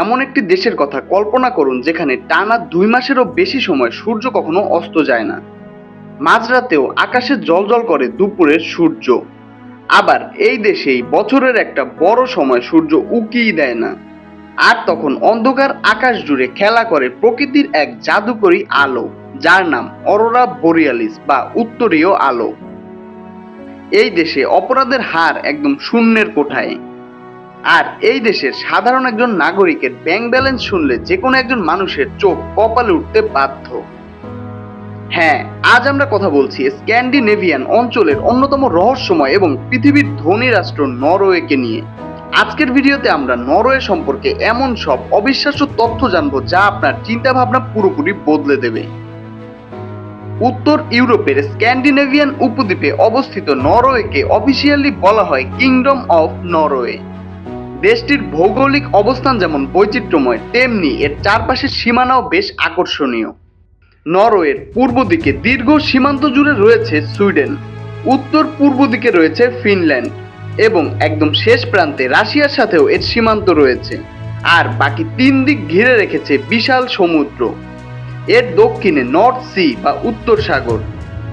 এমন একটি দেশের কথা কল্পনা করুন যেখানে টানা 2 মাসেরও বেশি সময় সূর্য কখনো অস্ত যায় না। মাঝরাতেও আকাশে জ্বলজ্বল করে দুপুরের সূর্য। আবার এই দেশেই বছরের একটা বড় সময় সূর্য উকিই দেয় না। আর তখন অন্ধকার আকাশ জুড়ে খেলা করে প্রকৃতির এক জাদুকরী আলো, যার নাম অরোরা বোরিয়ালিস বা উত্তরীয় আলো। এই দেশে অপরাধের হার একদম শূন্যের কোঠায়। আর এই দেশের সাধারণ একজন নাগরিকের ব্যাংক ব্যালেন্স শুনলে যে কোনো একজন মানুষের চোখ কপালে উঠতে বাধ্য। হ্যাঁ, আজ আমরা কথা বলছি স্ক্যান্ডিনেভিয়ান অঞ্চলের অন্যতম রহস্যময় এবং পৃথিবীর ধনী রাষ্ট্র নরওয়েকে নিয়ে। আজকের ভিডিওতে আমরা নরওয়ে সম্পর্কে এমন সব অবিশ্বাস্য তথ্য জানবো যা আপনার চিন্তা ভাবনা পুরোপুরি বদলে দেবে। উত্তর ইউরোপের স্ক্যান্ডিনেভিয়ান উপদ্বীপে অবস্থিত নরওয়েকে অফিসিয়ালি বলা হয় কিংডম অফ নরওয়ে। দেশটির ভৌগোলিক অবস্থান যেমন বৈচিত্র্যময়, তেমনি এর চারপাশের সীমানাও বেশ আকর্ষণীয়। নরওয়ের পূর্ব দিকে দীর্ঘ সীমান্ত জুড়ে রয়েছে সুইডেন, উত্তর পূর্ব দিকে রয়েছে ফিনল্যান্ড এবং একদম শেষ প্রান্তে রাশিয়ার সাথেও এর সীমান্ত রয়েছে। আর বাকি 3 দিক ঘিরে রেখেছে বিশাল সমুদ্র। এর দক্ষিণে নর্থ সি বা উত্তর সাগর,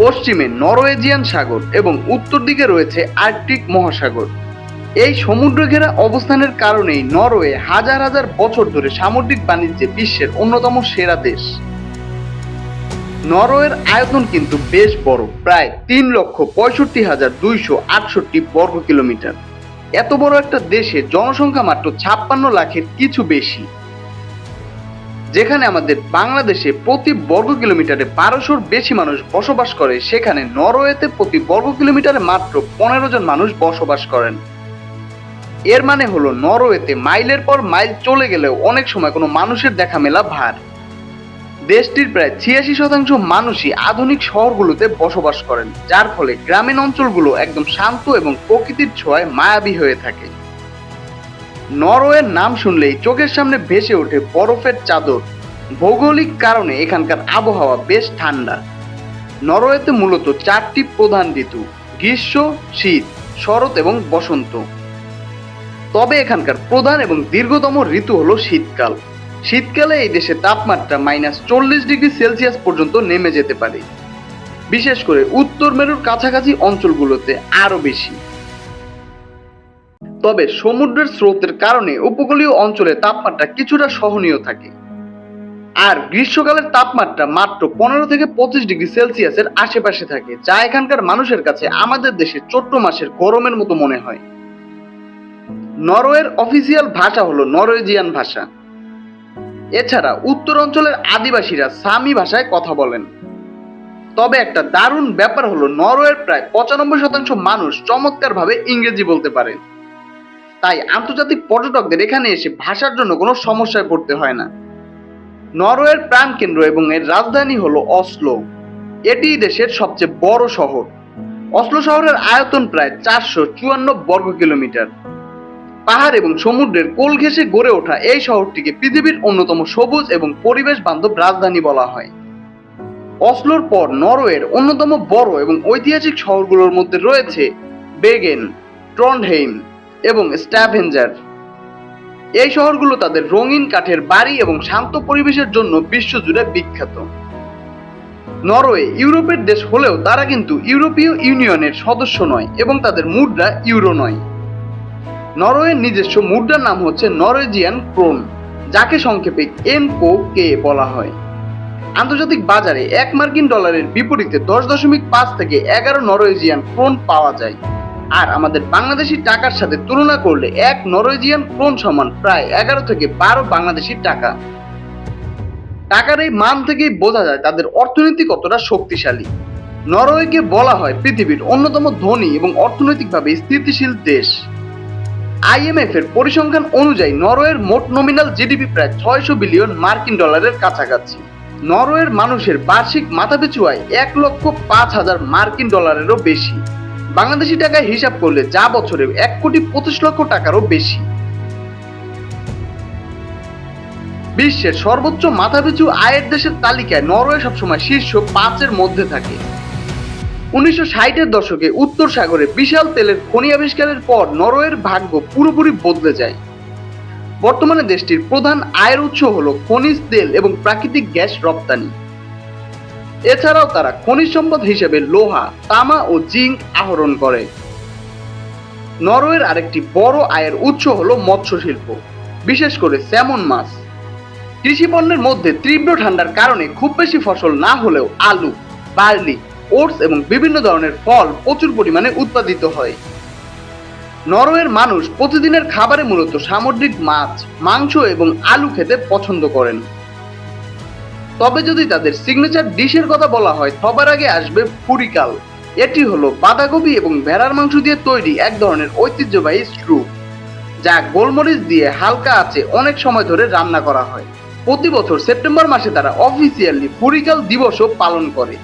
পশ্চিমে নরওয়েজিয়ান সাগর এবং উত্তর দিকে রয়েছে আর্কটিক মহাসাগর। এই সমুদ্র ঘেরা অবস্থানের কারণেই নরওয়ে হাজার হাজার বছর ধরে সামুদ্রিক বাণিজ্যে বিশ্বের অন্যতম সেরা দেশ। নরওয়ের আয়তন কিন্তু বেশ বড়, প্রায় 3,65,268 বর্গ কিলোমিটার। এত বড় একটা দেশে জনসংখ্যা মাত্র 56 লাখের কিছু বেশি। যেখানে আমাদের বাংলাদেশে প্রতি বর্গ কিলোমিটারে 1200-র বেশি মানুষ বসবাস করে, সেখানে নরওয়েতে প্রতি বর্গ কিলোমিটারে মাত্র 15 জন মানুষ বসবাস করেন। এর মানে হলো নরওয়েতে মাইলের পর মাইল চলে গেলেও অনেক সময় কোনো মানুষের দেখা মেলা ভার। দেশটির প্রায় 86% মানুষই আধুনিক শহরগুলোতে বসবাস করেন, যার ফলে গ্রামীণ অঞ্চলগুলো একদম শান্ত এবং প্রকৃতির ছোঁয়ায় মায়াবী হয়ে থাকে। নরওয়ের নাম শুনলেই চোখের সামনে ভেসে ওঠে বরফের চাদর। ভৌগোলিক কারণে এখানকার আবহাওয়া বেশ ঠান্ডা। নরওয়েতে মূলত 4টি প্রধান ঋতু: গ্রীষ্ম, শীত, শরৎ এবং বসন্ত। তবে এখানকার প্রধান এবং দীর্ঘতম ঋতু হলো শীতকাল। শীতকালে এই দেশে তাপমাত্রা -40 ডিগ্রি সেলসিয়াস পর্যন্ত নেমে যেতে পারে, বিশেষ করে উত্তর মেরুর কাছাকাছি অঞ্চলগুলোতে আরো বেশি। তবে সমুদ্রের স্রোতের কারণে উপকূলীয় অঞ্চলে তাপমাত্রা কিছুটা সহনীয় থাকে। আর গ্রীষ্মকালের তাপমাত্রা মাত্র 15 থেকে 25 ডিগ্রি সেলসিয়াসের আশেপাশে থাকে, যা এখানকার মানুষের কাছে আমাদের দেশের চৈত্র মাসের গরমের মতো মনে হয়। নরওয়ের অফিসিয়াল ভাষা হলো নরওয়েজিয়ান ভাষা। এছাড়া উত্তর অঞ্চলের আদিবাসীরা সামি ভাষায় কথা বলেন। তবে একটা দারুণ ব্যাপার হলো নরওয়ের প্রায় 95% মানুষ চমৎকারভাবে ইংরেজি বলতে পারে। তাই আন্তর্জাতিক পর্যটকদের এখানে এসে ভাষার জন্য কোনো সমস্যায় পড়তে হয় না। নরওয়ের প্রাণকেন্দ্র এবং এর রাজধানী হলো অসলো। এটি দেশের সবচেয়ে বড় শহর। অসলো শহরের আয়তন প্রায় 454 বর্গ কিলোমিটার। পাহাড় এবং সমুদ্রের কোল ঘেঁষে গড়ে ওঠা এই শহরটিকে পৃথিবীর অন্যতম সবুজ এবং পরিবেশ বান্ধব রাজধানী বলা হয়। অসলোর পর নরওয়ের অন্যতম বড় এবং ঐতিহাসিক শহরগুলোর মধ্যে রয়েছে বেগেন, ট্রন্ডহেইম এবং স্ট্যাভেঞ্জার। এই শহরগুলো তাদের রঙিন কাঠের বাড়ি এবং শান্ত পরিবেশের জন্য বিশ্বজুড়ে বিখ্যাত। নরওয়ে ইউরোপের দেশ হলেও তারা কিন্তু ইউরোপীয় ইউনিয়নের সদস্য নয় এবং তাদের মুদ্রা ইউরো নয়। নরওয়ের নিজস্ব মুদ্রার নাম হচ্ছে নরওয়েজিয়ান ক্রোন, যাকে সংক্ষেপে NOK বলা হয়। আন্তর্জাতিক বাজারে 1 মার্কিন ডলারের বিপরীতে 10.5 থেকে 11 নরওয়েজিয়ান ক্রোন পাওয়া যায়। আর আমাদের বাংলাদেশি টাকার সাথে তুলনা করলে 1 নরওয়েজিয়ান ক্রোন সমান প্রায় 11 থেকে 12 বাংলাদেশি টাকা। টাকার এই মান থেকেই বোঝা যায় তাদের অর্থনীতি কতটা শক্তিশালী। নরওয়েকে বলা হয় পৃথিবীর অন্যতম ধনী এবং অর্থনৈতিকভাবে স্থিতিশীল দেশ। IMF এর পরিসংখ্যান অনুযায়ী নরওয়ের মোট নমিনাল জিডিপি প্রায় 600 বিলিয়ন মার্কিন ডলারের কাছাকাছি। নরওয়ের মানুষের বার্ষিক মাথাপিছু আয় 1,05,000 মার্কিন ডলারেরও বেশি। বাংলাদেশি টাকায় হিসাব করলে যা বছরে 1,25,00,000 টাকারও বেশি। বিশ্বের সর্বোচ্চ মাথাপিছু আয়ের দেশের তালিকায় নরওয়ে সবসময় শীর্ষ 5-এর মধ্যে থাকে। 1960-এর দশকে উত্তর সাগরে বিশাল তেলের খনি আবিষ্কারের পর নরওয়ের ভাগ্য পুরোপুরি বদলে যায়। বর্তমানে দেশটির প্রধান আয়ের উৎস হলো খনিজ তেল এবং প্রাকৃতিক গ্যাস রপ্তানি। এছাড়াও তারা খনিজ সম্পদ হিসেবে লোহা, তামা ও জিঙ্ক আহরণ করে। নরওয়ের আরেকটি বড় আয়ের উৎস হলো মৎস্য শিল্প, বিশেষ করে স্যামন মাছ। কৃষি পণ্যের মধ্যে তীব্র ঠান্ডার কারণে খুব বেশি ফসল না হলেও আলু, বার্লি, ওটস এবং বিভিন্ন ধরনের ফল প্রচুর পরিমাণে উৎপাদিত হয়। নরওয়ের মানুষ প্রতিদিনের খাবারে মূলত সামুদ্রিক মাছ, মাংস এবং আলু খেতে পছন্দ করেন। তবে যদি তাদের সিগনেচার ডিশের কথা বলা হয়, সবার আগে আসবে ফুরিকাল। এটি হলো বাঁধাকপি এবং ভেড়ার মাংস দিয়ে তৈরি এক ধরনের ঐতিহ্যবাহী স্ট্রু, যা গোলমরিচ দিয়ে হালকা আঁচে অনেক সময় ধরে রান্না করা হয়। প্রতি বছর সেপ্টেম্বর মাসে তারা অফিসিয়ালি ফুরিকাল দিবসও পালন করে।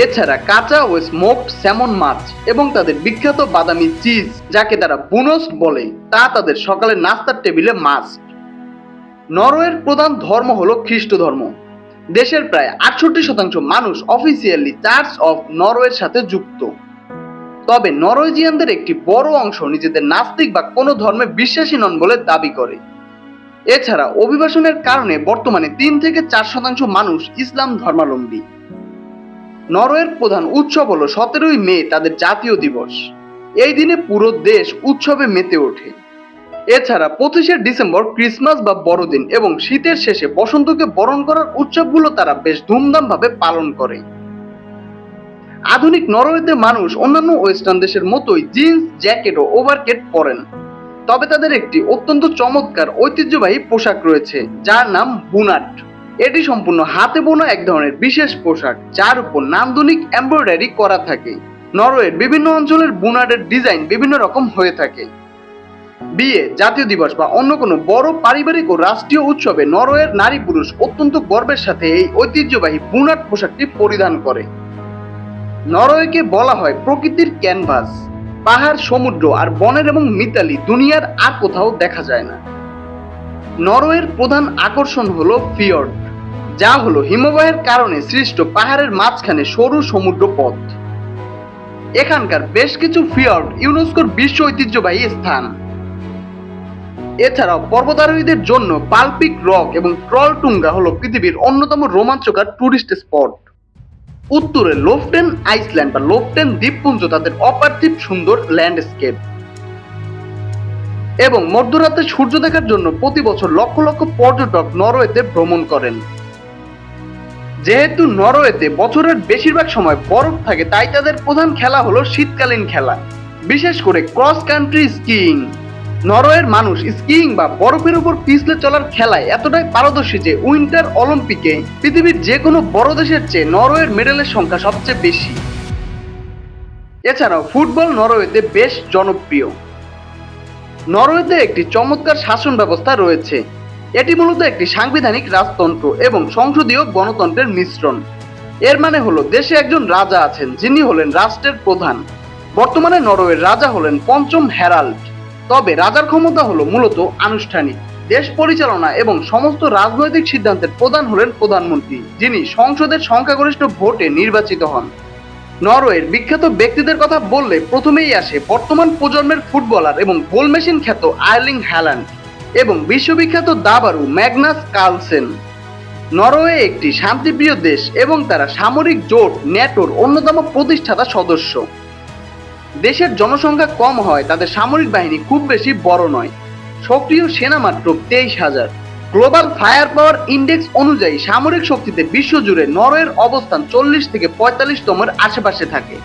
এছাড়া কাঁচা ও স্মোকড স্যামন মাছ এবং তাদের বিখ্যাত বাদামি চিজ, যাকে তারা বুনোস বলে, তা তাদের সকালের নাস্তার টেবিলে মাস্ট। নরওয়ের প্রধান ধর্ম হলো খ্রিস্ট ধর্ম। দেশের প্রায় ৬৮% মানুষ অফিসিয়ালি চার্চ অফ নরওয়ের সাথে যুক্ত। তবে নরওয়েজিয়ানদের একটি বড় অংশ নিজেদের নাস্তিক বা কোনো ধর্মে বিশ্বাসী নন বলে দাবি করে। এছাড়া অভিবাসনের কারণে বর্তমানে ৩ থেকে ৪% মানুষ ইসলাম ধর্মাবলম্বী। নরওয়ের প্রধান উৎসব হলো ১৭ই মে তাদের জাতীয় দিবস। এই দিনে পুরো দেশ উৎসবে মেতে ওঠে। এছাড়া ২৫শে ডিসেম্বর ক্রিসমাস বা বড়দিন এবং শীতের শেষে বসন্তকে বরণ করার উৎসবগুলো তারা বেশ ধুমধাম ভাবে পালন করে। আধুনিক নরওয়েতে মানুষ অন্যান্য ওয়েস্টার্ন দেশের মতোই জিন্স, জ্যাকেট ও ওভারকেট পরেন। তবে তাদের একটি অত্যন্ত চমৎকার ঐতিহ্যবাহী পোশাক রয়েছে, যার নাম বুনাট। এটি সম্পূর্ণ হাতে বোনা এক ধরনের বিশেষ পোশাক, যার উপর নান্দনিক এমব্রয়ডারি করা থাকে। নরওয়ের বিভিন্ন অঞ্চলের বুনাটের ডিজাইন বিভিন্ন রকম হয়ে থাকে। বিয়ে, জাতীয় দিবস বা অন্য কোনো বড় পারিবারিক ও রাষ্ট্রীয় উৎসবে নরওয়ের নারী পুরুষ অত্যন্ত গর্বের সাথে এই ঐতিহ্যবাহী বুনাট পোশাকটি পরিধান করে। নরওয়েকে বলা হয় প্রকৃতির ক্যানভাস। পাহাড়, সমুদ্র আর বনের এবং মিতালি দুনিয়ার আর কোথাও দেখা যায় না। নরওয়ের প্রধান আকর্ষণ হলো ফিয়র্ড, যা হলো হিমবাহের কারণে সৃষ্ট পাহাড়ের মাঝখানে সরু সমুদ্র পথ। এখানকার বেশ কিছু ফিয়র্ড ইউনেস্কোর বিশ্ব ঐতিহ্যবাহী স্থান। এছাড়াও পর্বতারোহীদের জন্য পালপিক রক এবং ট্রলটুঙ্গা হলো পৃথিবীর অন্যতম রোমাঞ্চকর টুরিস্ট স্পট। উত্তরে লোফটেন আইসল্যান্ড বা লোফটেন দ্বীপপুঞ্জ তাদের অপার্থিব সুন্দর ল্যান্ডস্কেপ এবং মধ্যরাতে সূর্য দেখার জন্য প্রতি বছর লক্ষ লক্ষ পর্যটক নরওয়েতে ভ্রমণ করেন। যেহেতু নরওয়েতে বছরের বেশিরভাগ সময় বরফ থাকে, তাই তাদের প্রধান খেলা হলো শীতকালীন খেলা, বিশেষ করে ক্রস কান্ট্রি স্কিইং। নরওয়ের মানুষ স্কিইং বা বরফের উপর পিছলে চলার খেলায় এতটাই পারদর্শী যে উইন্টার অলিম্পিকে পৃথিবীর যে কোনো বড় দেশের চেয়ে নরওয়ের মেডেলের সংখ্যা সবচেয়ে বেশি। এছাড়াও ফুটবল নরওয়েতে বেশ জনপ্রিয়। নরওয়েতে একটি চমৎকার শাসন ব্যবস্থা রয়েছে। এটি মূলত একটি সাংবিধানিক রাজতন্ত্র এবং সংসদীয় গণতন্ত্রের মিশ্রণ। এর মানে হলো দেশে একজন রাজা আছেন, যিনি হলেন রাষ্ট্রের প্রধান। বর্তমানে নরওয়ের রাজা হলেন পঞ্চম হ্যারাল্ড। তবে রাজার ক্ষমতা হলো মূলত আনুষ্ঠানিক। দেশ পরিচালনা এবং সমস্ত রাজনৈতিক সিদ্ধান্তের প্রধান হলেন প্রধানমন্ত্রী, যিনি সংসদের সংখ্যাগরিষ্ঠ ভোটে নির্বাচিত হন। নরওয়ের বিখ্যাত ব্যক্তিদের কথা বললে প্রথমেই আসে বর্তমান প্রজন্মের ফুটবলার এবং গোল মেশিন খ্যাত আর্লিং হ্যালান্ড এবং বিশ্ববিখ্যাত দাবাড়ু ম্যাগনাস কার্লসেন। নরওয়ে একটি শান্তিপ্রিয় দেশ এবং তারা সামরিক জোট ন্যাটোর অন্যতম প্রতিষ্ঠাতা সদস্য। দেশের জনসংখ্যা কম হয় তাদের সামরিক বাহিনী খুব বেশি বড় নয়, সক্রিয় সেনা মাত্র ২৩,০০০। গ্লোবাল ফায়ার পাওয়ার ইন্ডেক্স অনুযায়ী সামরিক শক্তিতে বিশ্বজুড়ে নরওয়ের অবস্থান ৪০ থেকে ৪৫তমের আশেপাশে থাকে।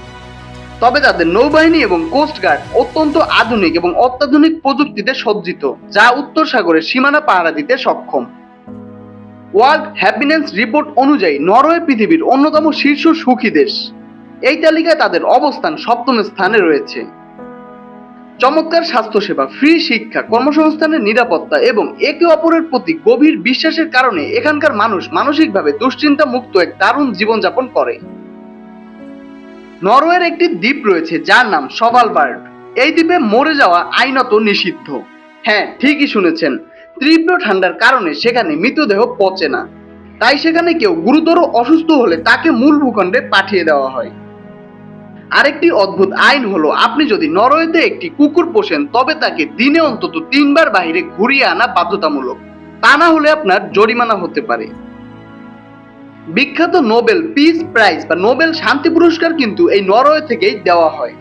তবে তাদের নৌবাহিনী এবং কোস্টগার্ড অত্যন্ত আধুনিক এবং অত্যাধুনিক প্রযুক্তিতে সজ্জিত, যা উত্তর সাগরের সীমানা পাহারা দিতে সক্ষম। ওয়ার্ল্ড হ্যাপিনেস রিপোর্ট অনুযায়ী নরওয়ে পৃথিবীর অন্যতম শীর্ষ সুখী দেশ। এই তালিকায় তাদের অবস্থান ৭ম স্থানে রয়েছে। চমৎকার স্বাস্থ্যসেবা, ফ্রি শিক্ষা, কর্মসংস্থানের নিরাপত্তা এবং একে অপরের প্রতি গভীর বিশ্বাসের কারণে এখানকার মানুষ মানসিকভাবে দুশ্চিন্তা মুক্ত এক দারুণ জীবনযাপন করে। নরওয়ের একটি দ্বীপ রয়েছে যার নাম সভালবার্ড। এই দ্বীপে মরে যাওয়া আইনত নিষিদ্ধ। হ্যাঁ, ঠিকই শুনেছেন, তীব্র ঠান্ডার কারণে সেখানে মৃতদেহ পচে না, তাই সেখানে কেউ গুরুতর অসুস্থ হলে তাকে মূল ভূখণ্ডে পাঠিয়ে দেওয়া হয়। আরেকটি অদ্ভুত আইন হলো, আপনি যদি নরওয়েতে একটি কুকুর পোষেন তবে তাকে দিনে অন্তত 3 বার বাইরে ঘুরিয়ে আনা বাধ্যতামূলক, তা না হলে আপনার জরিমানা হতে পারে। বিখ্যাত নোবেল পিস প্রাইজ বা নোবেল শান্তি পুরস্কার কিন্তু এই নরওয়ে থেকেই দেওয়া হয়।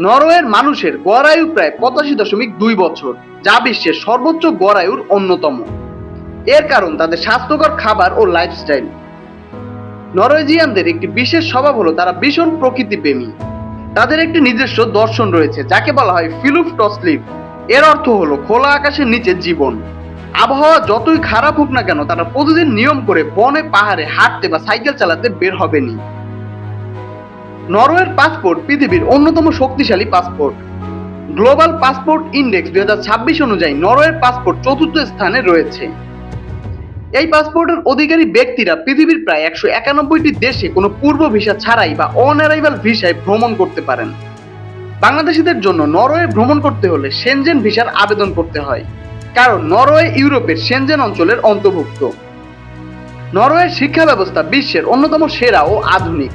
নরওয়ের মানুষের গড় আয়ু প্রায় 85.2 বছর, যা বিশ্বের সর্বোচ্চ গড় আয়ুর অন্যতম। এর কারণ তাদের স্বাস্থ্যকর খাবার ও লাইফস্টাইল। নরওয়েজিয়ানদের একটি বিশেষ স্বভাব হলো তারা ভীষণ প্রকৃতিপ্রেমী। তাদের একটি নিজস্ব দর্শন রয়েছে যাকে বলা হয় ফিলুফটসলিভ। এর অর্থ হলো খোলা আকাশের নিচে জীবন। আবহাওয়া যতই খারাপ হোক না কেন, তারা প্রতিদিন নিয়ম করে বনে পাহাড়ে হাঁটতে বা সাইকেল চালাতে বের হবেনি। নরওয়ের পাসপোর্ট পৃথিবীর অন্যতম শক্তিশালী পাসপোর্ট। গ্লোবাল পাসপোর্ট ইন্ডেক্স 2026 অনুযায়ী নরওয়ের পাসপোর্ট 4র্থ স্থানে রয়েছে। এই পাসপোর্টের অধিকারী ব্যক্তিরা পৃথিবীর প্রায় 191টি দেশে কোনো পূর্ব ভিসা ছাড়াই বা অন অ্যারাইভাল ভিসায় ভ্রমণ করতে পারেন। বাংলাদেশিদের জন্য নরওয়ে ভ্রমণ করতে হলে সেনজেন ভিসার আবেদন করতে হয়, কারণ নরওয়ে ইউরোপের সেনজেন অঞ্চলের অন্তর্ভুক্ত। নরওয়ের শিক্ষা ব্যবস্থা বিশ্বের অন্যতম সেরা ও আধুনিক।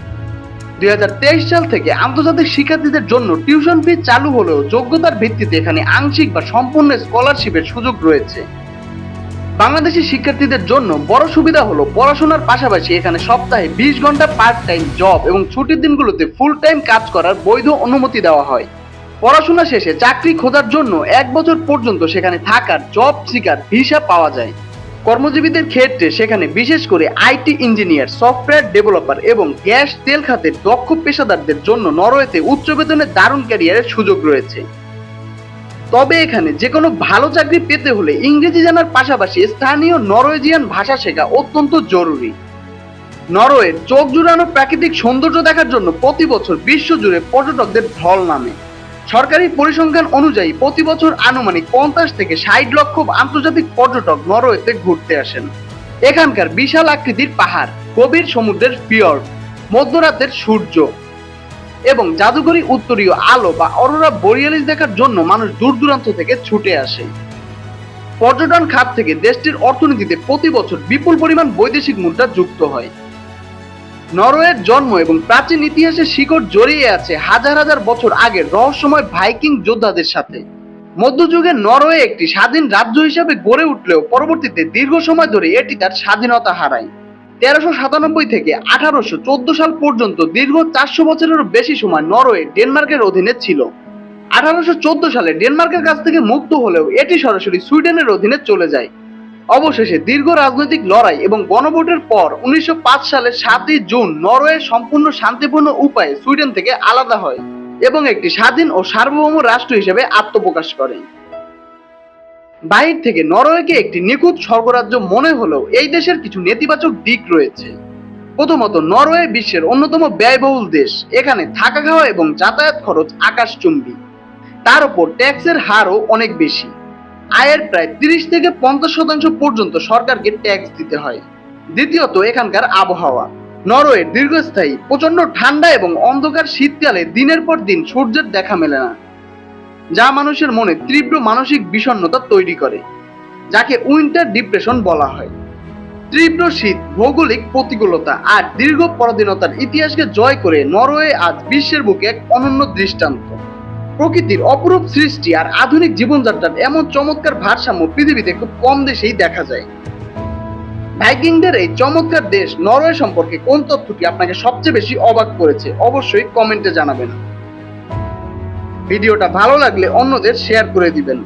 2023 সাল থেকে আন্তর্জাতিক শিক্ষার্থীদের জন্য টিউশন ফি চালু হলেও যোগ্যতার ভিত্তিতে এখানে আংশিক বা সম্পূর্ণ স্কলারশিপের সুযোগ রয়েছে। বাংলাদেশি শিক্ষার্থীদের জন্য বড় সুবিধা হলো পড়াশোনার পাশাপাশি এখানে সপ্তাহে 20 ঘন্টা পার্ট টাইম জব এবং ছুটির দিনগুলোতে ফুল টাইম কাজ করার বৈধ অনুমতি দেওয়া হয়। পড়াশোনা শেষে চাকরি খোঁজার জন্য 1 বছর পর্যন্ত সেখানে থাকার জব সিকার ভিসা পাওয়া যায়। কর্মজীবীদের ক্ষেত্রে সেখানে বিশেষ করে আইটি ইঞ্জিনিয়ার, সফটওয়্যার ডেভেলপার এবং গ্যাস তেল খাতের দক্ষ পেশাদারদের জন্য নরওয়েতে উচ্চ বেতনের দারুণ ক্যারিয়ারের সুযোগ রয়েছে। তবে এখানে যে কোনো ভালো চাকরি পেতে হলে ইংরেজি জানার পাশাপাশি স্থানীয় নরওয়েজিয়ান ভাষা শেখা অত্যন্ত জরুরি। নরওয়ের চোখ জুড়ানো প্রাকৃতিক সৌন্দর্য দেখার জন্য প্রতি বছর বিশ্বজুড়ে পর্যটকদের ঢল নামে। সরকারি পরিসংখ্যান অনুযায়ী প্রতি বছর আনুমানিক 50 থেকে 60 লক্ষ আন্তর্জাতিক পর্যটক নরওয়েতে ঘুরতে আসেন। এখানকার বিশাল আকৃতির পাহাড়, গভীর সমুদ্রের ফিয়র্ড, মধ্যরাতের সূর্য এবং জাদুকরী উত্তরীয় আলো বা অরোরা বোরিয়ালিস দেখার জন্য মানুষ দূর দূরান্ত থেকে ছুটে আসে। পর্যটন খাত থেকে দেশটির অর্থনীতিতে প্রতি বছর বিপুল পরিমাণ বৈদেশিক মুদ্রা যুক্ত হয়। নরওয়ের জন্ম এবং প্রাচীন ইতিহাসের শিকড় জড়িয়ে আছে হাজার হাজার বছর আগের রহস্যময় ভাইকিং যোদ্ধাদের সাথে। মধ্যযুগে নরওয়ে একটি স্বাধীন রাজ্য হিসেবে গড়ে উঠলেও পরবর্তীতে দীর্ঘ সময় ধরে এটি তার স্বাধীনতা হারায়। 1397 থেকে 1814 সাল পর্যন্ত দীর্ঘ 400 বছরেরও বেশি সময় নরওয়ে ডেনমার্কের অধীনে ছিল। 1814 সালে ডেনমার্কের কাছ থেকে মুক্ত হলেও এটি সরাসরি সুইডেনের অধীনে চলে যায়। অবশেষে দীর্ঘ রাজনৈতিক লড়াই এবং গণভোটের পর 1905 সালের 7ই জুন নরওয়ে সম্পূর্ণ শান্তিপূর্ণ উপায়ে সুইডেন থেকে আলাদা হয় এবং একটি স্বাধীন ও সার্বভৌম রাষ্ট্র হিসেবে আত্মপ্রকাশ করে। বাহির থেকে নরওয়েকে একটি নিখুঁত স্বর্গরাজ্য মনে হলেও এই দেশের কিছু নেতিবাচক দিক রয়েছে। প্রথমত, নরওয়ে বিশ্বের অন্যতম ব্যয়বহুল দেশ। এখানে থাকা খাওয়া এবং যাতায়াত খরচ আকাশচুম্বী। তার উপর ট্যাক্সের হারও অনেক বেশি। আয়ের প্রায় 30 থেকে 50% পর্যন্ত সরকারকে ট্যাক্স দিতে হয়। দ্বিতীয়ত, এখানকার আবহাওয়া। নরওয়ের দীর্ঘস্থায়ী প্রচন্ড ঠান্ডা এবং অন্ধকার শীতকালে দিনের পর দিন সূর্যের দেখা মেলে না, যা মানুষের মনে তীব্র মানসিক বিষণ্ণতা তৈরি করে, যাকে উইন্টার ডিপ্রেশন বলা হয়। তীব্র শীত, ভৌগোলিক প্রতিকূলতা আর দীর্ঘ পরাধীনতার ইতিহাসকে জয় করে নরওয়ে আজ বিশ্বের বুকে এক অনন্য দৃষ্টান্ত। প্রকৃতির অপরূপ সৃষ্টি আর আধুনিক জীবনযাত্রার এমন চমৎকার ভারসাম্য পৃথিবীতে খুব কম দেশেই দেখা যায়। ভাইকিংদের এই চমৎকার দেশ নরওয়ে সম্পর্কে কোন তথ্যটি আপনাকে সবচেয়ে বেশি অবাক করেছে অবশ্যই কমেন্টে জানাবেন। ভিডিওটা ভালো লাগলে অন্যদের শেয়ার করে দিবেন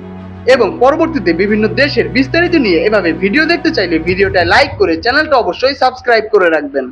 এবং পরবর্তীতে বিভিন্ন দেশের বিস্তারিত নিয়ে এভাবে ভিডিও দেখতে চাইলে ভিডিওটা লাইক করে চ্যানেলটা অবশ্যই সাবস্ক্রাইব করে রাখবেন।